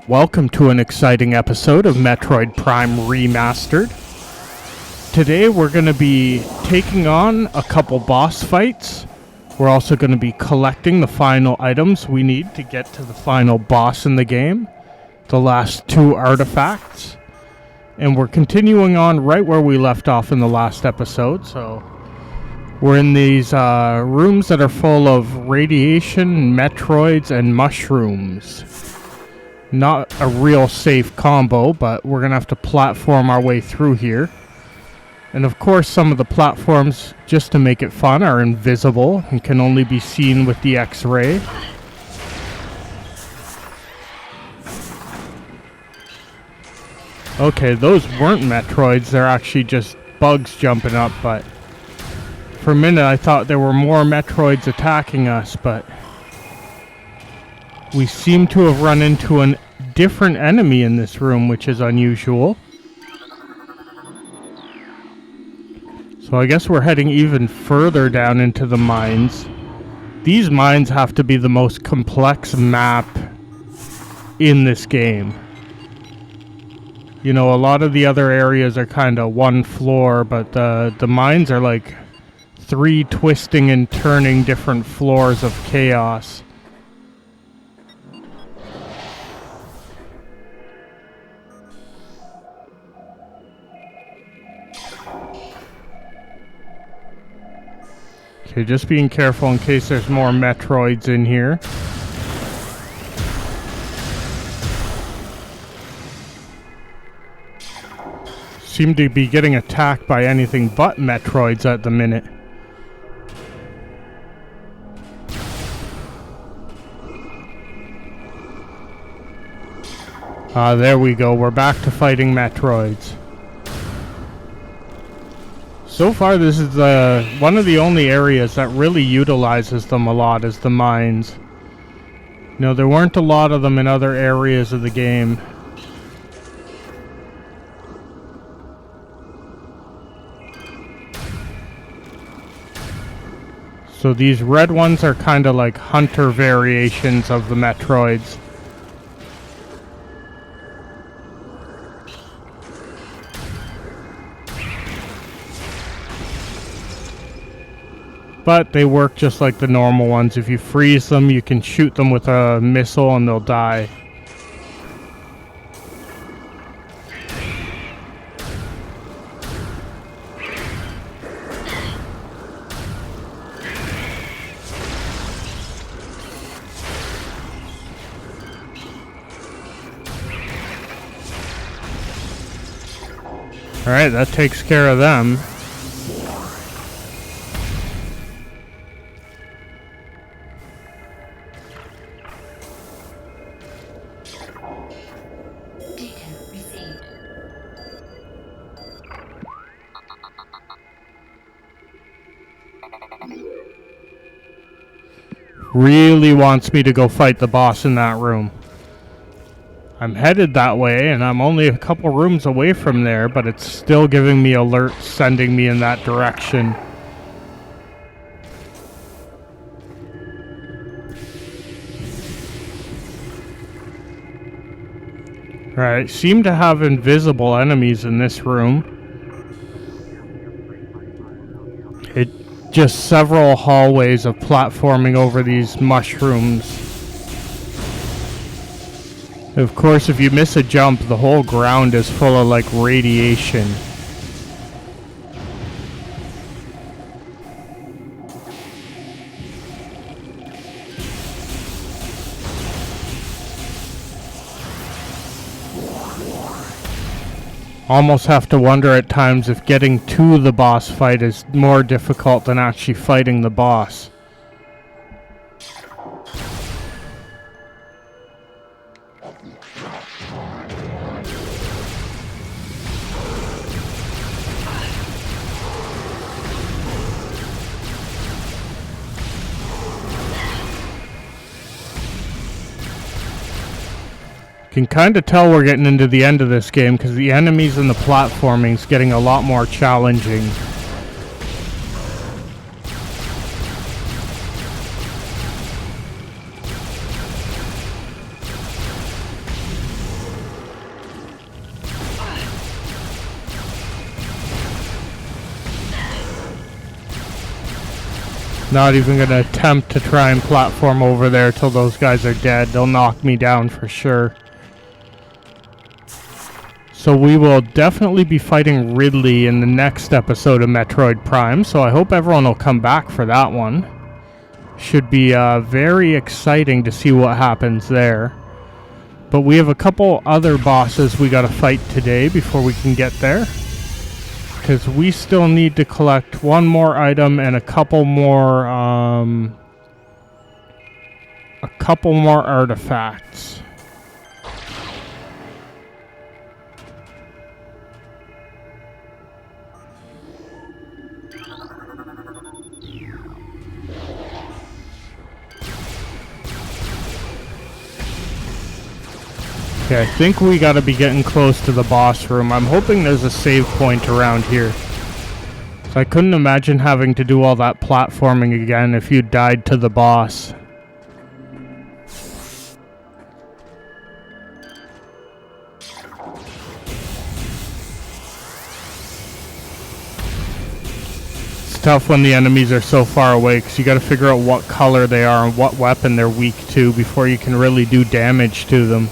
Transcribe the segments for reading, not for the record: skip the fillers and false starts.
Welcome to an exciting episode of Metroid Prime Remastered. Today we're going to be taking on a couple boss fights. We're also going to be collecting the final items we need to get to the final boss in the game, the last two artifacts. And we're continuing on right where we left off in the last episode, so we're in these rooms that are full of radiation, Metroids, and mushrooms. Not a real safe combo, but we're going to have to platform our way through here. And of course, some of the platforms, just to make it fun, are invisible and can only be seen with the X-ray. Okay, those weren't Metroids, they're actually just bugs jumping up, but for a minute I thought there were more Metroids attacking us, but we seem to have run into a different enemy in this room, which is unusual. So I guess we're heading even further down into the mines. These mines have to be the most complex map in this game. You know, a lot of the other areas are kind of one floor, but the mines are like three twisting and turning different floors of chaos. Okay, just being careful in case there's more Metroids in here. Seem to be getting attacked by anything but Metroids at the minute. There we go. We're back to fighting Metroids. So far, this is one of the only areas that really utilizes them a lot, is the mines. You know, there weren't a lot of them in other areas of the game. So these red ones are kind of like hunter variations of the Metroids. But they work just like the normal ones. If you freeze them, you can shoot them with a missile and they'll die. Alright, that takes care of them. Really wants me to go fight the boss in that room. I'm headed that way, and I'm only a couple rooms away from there, but it's still giving me alerts, sending me in that direction. Right, seem to have invisible enemies in this room. Just several hallways of platforming over these mushrooms. Of course, if you miss a jump, the whole ground is full of like radiation. Almost have to wonder at times if getting to the boss fight is more difficult than actually fighting the boss. Can kind of tell we're getting into the end of this game because the enemies and the platforming is getting a lot more challenging. Not even going to attempt to try and platform over there till those guys are dead. They'll knock me down for sure. So we will definitely be fighting Ridley in the next episode of Metroid Prime, so I hope everyone will come back for that one. Should be very exciting to see what happens there. But we have a couple other bosses we gotta fight today before we can get there. Because we still need to collect one more item and a couple more artifacts. Okay, I think we gotta be getting close to the boss room. I'm hoping there's a save point around here. So I couldn't imagine having to do all that platforming again if you died to the boss. It's tough when the enemies are so far away because you gotta figure out what color they are and what weapon they're weak to before you can really do damage to them.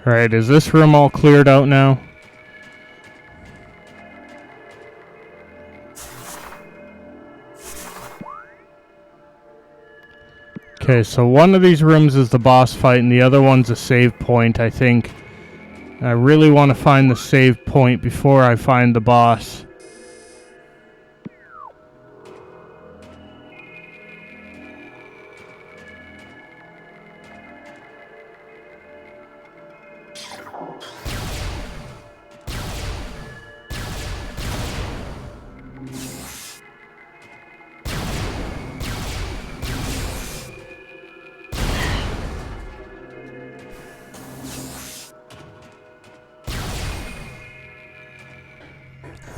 Alright, is this room all cleared out now? Okay, so one of these rooms is the boss fight and the other one's a save point, I think. I really want to find the save point before I find the boss.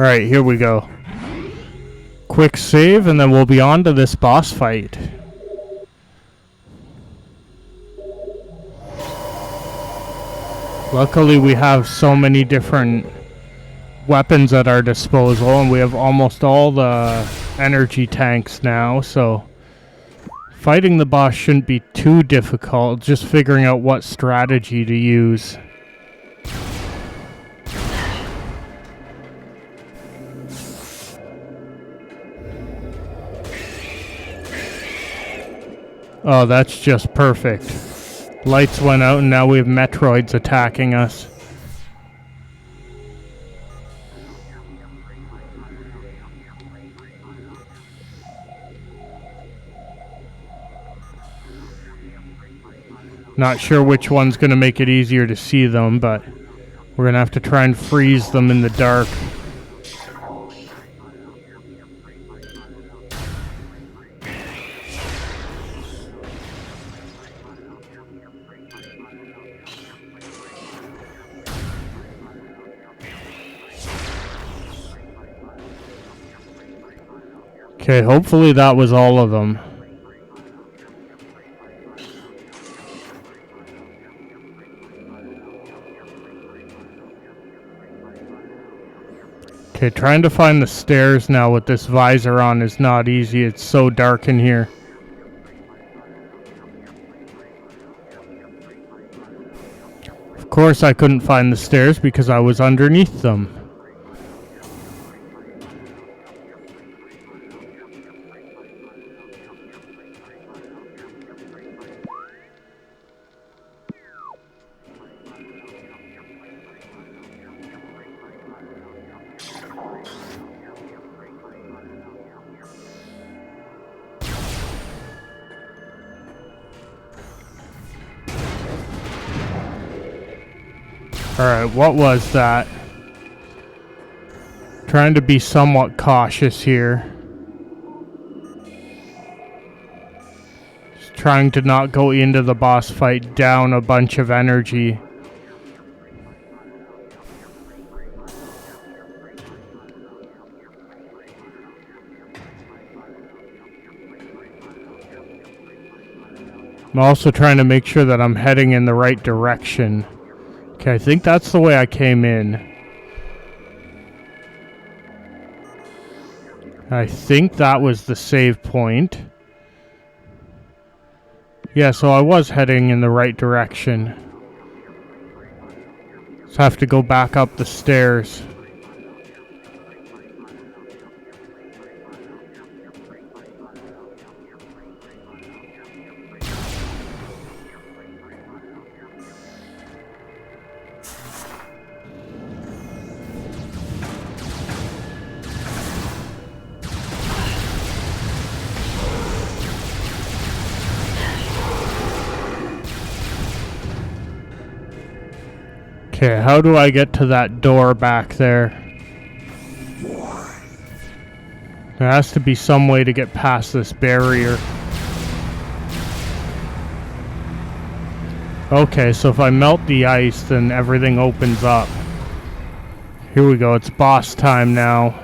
Alright, here we go. Quick save and then we'll be on to this boss fight. Luckily we have so many different weapons at our disposal and we have almost all the energy tanks now, so fighting the boss shouldn't be too difficult, just figuring out what strategy to use. Oh, that's just perfect. Lights went out and now we have Metroids attacking us. Not sure which one's going to make it easier to see them, but we're going to have to try and freeze them in the dark. Okay, hopefully that was all of them. Okay, trying to find the stairs now with this visor on is not easy. It's so dark in here. Of course I couldn't find the stairs because I was underneath them. Alright, what was that? Trying to be somewhat cautious here. Just trying to not go into the boss fight down a bunch of energy. I'm also trying to make sure that I'm heading in the right direction. Okay, I think that's the way I came in. I think that was the save point. Yeah, so I was heading in the right direction. So I have to go back up the stairs. Okay, how do I get to that door back there? There has to be some way to get past this barrier. Okay, so if I melt the ice, then everything opens up. Here we go, it's boss time now.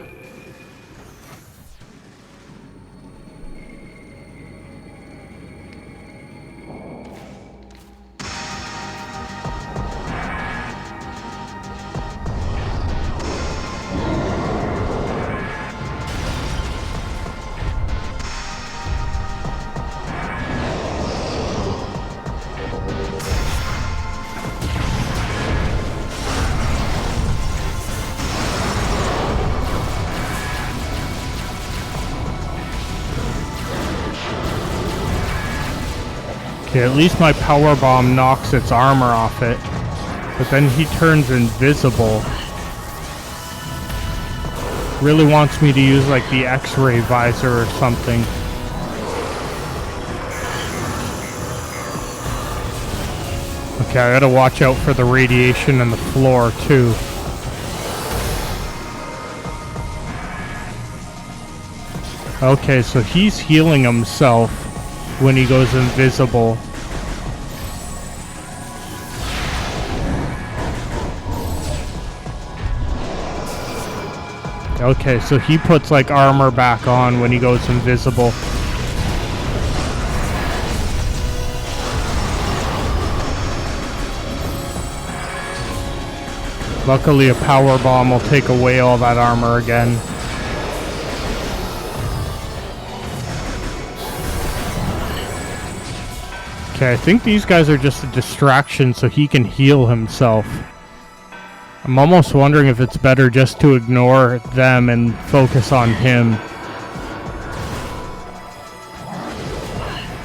Okay, at least my power bomb knocks its armor off it. But then he turns invisible. Really wants me to use like the X-ray visor or something. Okay, I gotta watch out for the radiation in the floor too. Okay, so he's healing himself when he goes invisible. Okay, so he puts like armor back on when he goes invisible. Luckily a power bomb will take away all that armor again. Okay, I think these guys are just a distraction so he can heal himself. I'm almost wondering if it's better just to ignore them and focus on him.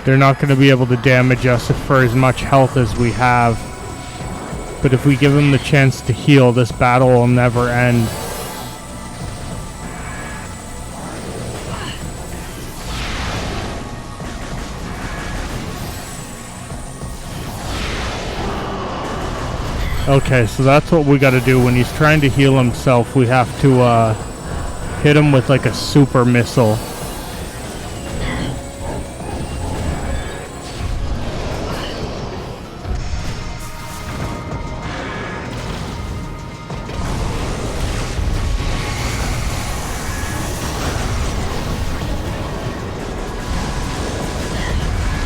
They're not going to be able to damage us for as much health as we have. But if we give them the chance to heal, this battle will never end. Okay, so that's what we gotta do. When he's trying to heal himself, we have to hit him with like a super missile.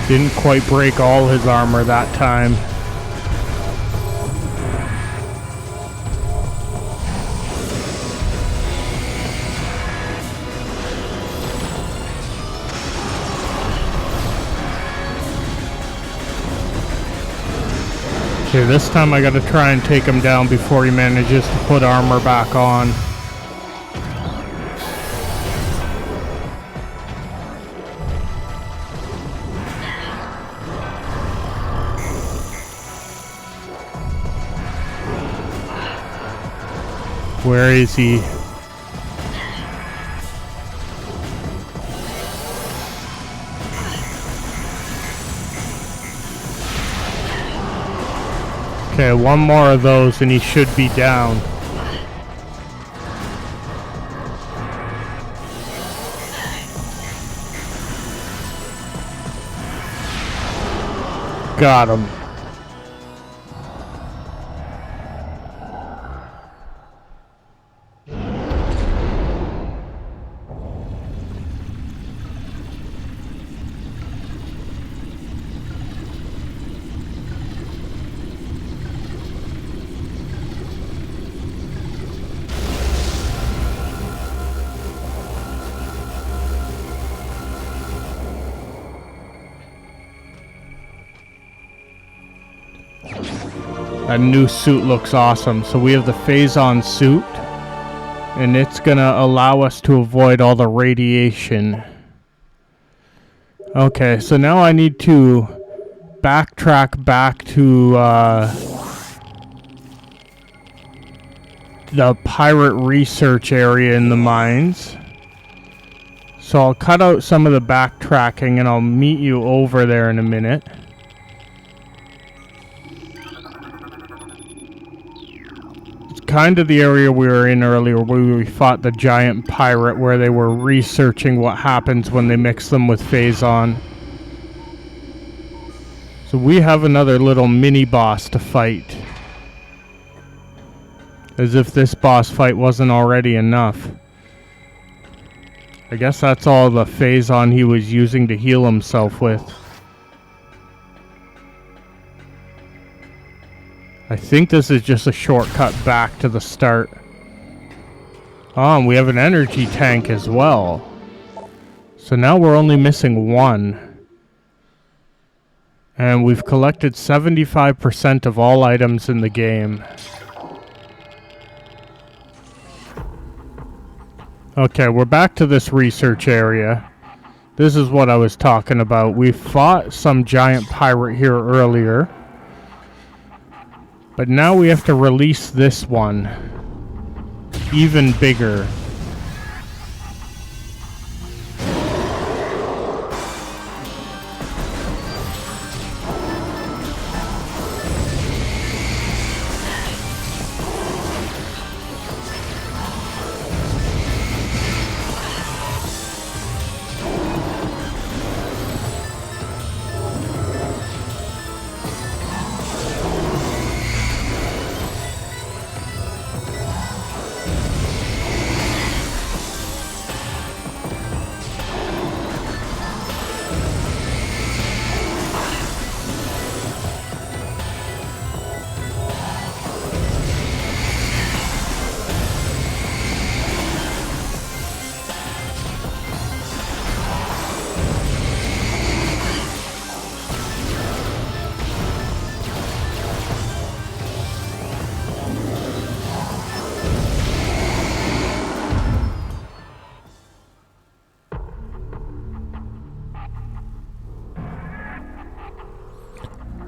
Didn't quite break all his armor that time. Okay, this time I gotta try and take him down before he manages to put armor back on. Where is he? Okay, one more of those and he should be down. Got him. That new suit looks awesome. So we have the Phazon suit, and it's gonna allow us to avoid all the radiation. Okay, so now I need to backtrack back to the pirate research area in the mines. So I'll cut out some of the backtracking and I'll meet you over there in a minute. It's kind of the area we were in earlier where we fought the giant pirate, where they were researching what happens when they mix them with Phazon. So we have another little mini boss to fight. As if this boss fight wasn't already enough. I guess that's all the Phazon he was using to heal himself with. I think this is just a shortcut back to the start. Oh, and we have an energy tank as well. So now we're only missing one. And we've collected 75% of all items in the game. Okay, we're back to this research area. This is what I was talking about. We fought some giant pirate here earlier. But now we have to release this one. Even bigger.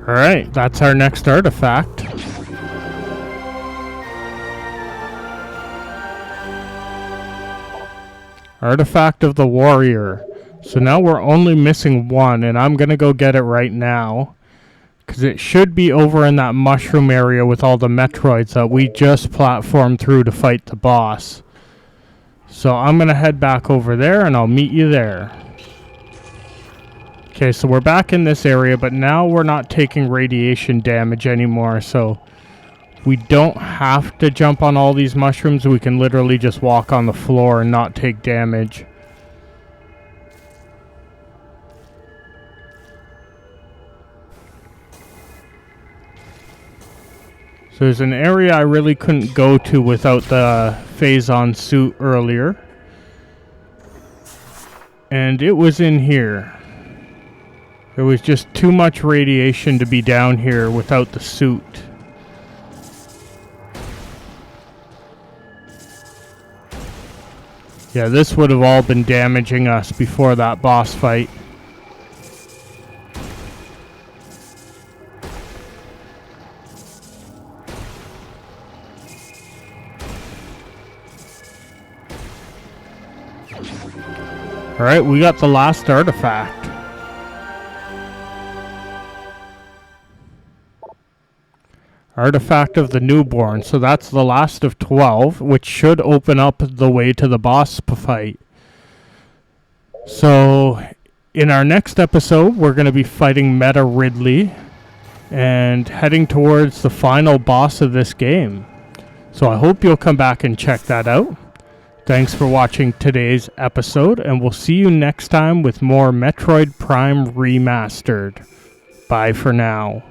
Alright, that's our next artifact. Artifact of the Warrior. So now we're only missing one, and I'm gonna go get it right now. Because it should be over in that mushroom area with all the Metroids that we just platformed through to fight the boss. So I'm gonna head back over there, and I'll meet you there. Okay, so we're back in this area, but now we're not taking radiation damage anymore, so we don't have to jump on all these mushrooms. We can literally just walk on the floor and not take damage. So there's an area I really couldn't go to without the Phazon suit earlier. And it was in here. There was just too much radiation to be down here without the suit. Yeah, this would have all been damaging us before that boss fight. Alright, we got the last artifact. Artifact of the Newborn. So that's the last of 12, which should open up the way to the boss fight. So in our next episode, we're going to be fighting Meta Ridley and heading towards the final boss of this game. So I hope you'll come back and check that out. Thanks for watching today's episode, and we'll see you next time with more Metroid Prime Remastered. Bye for now.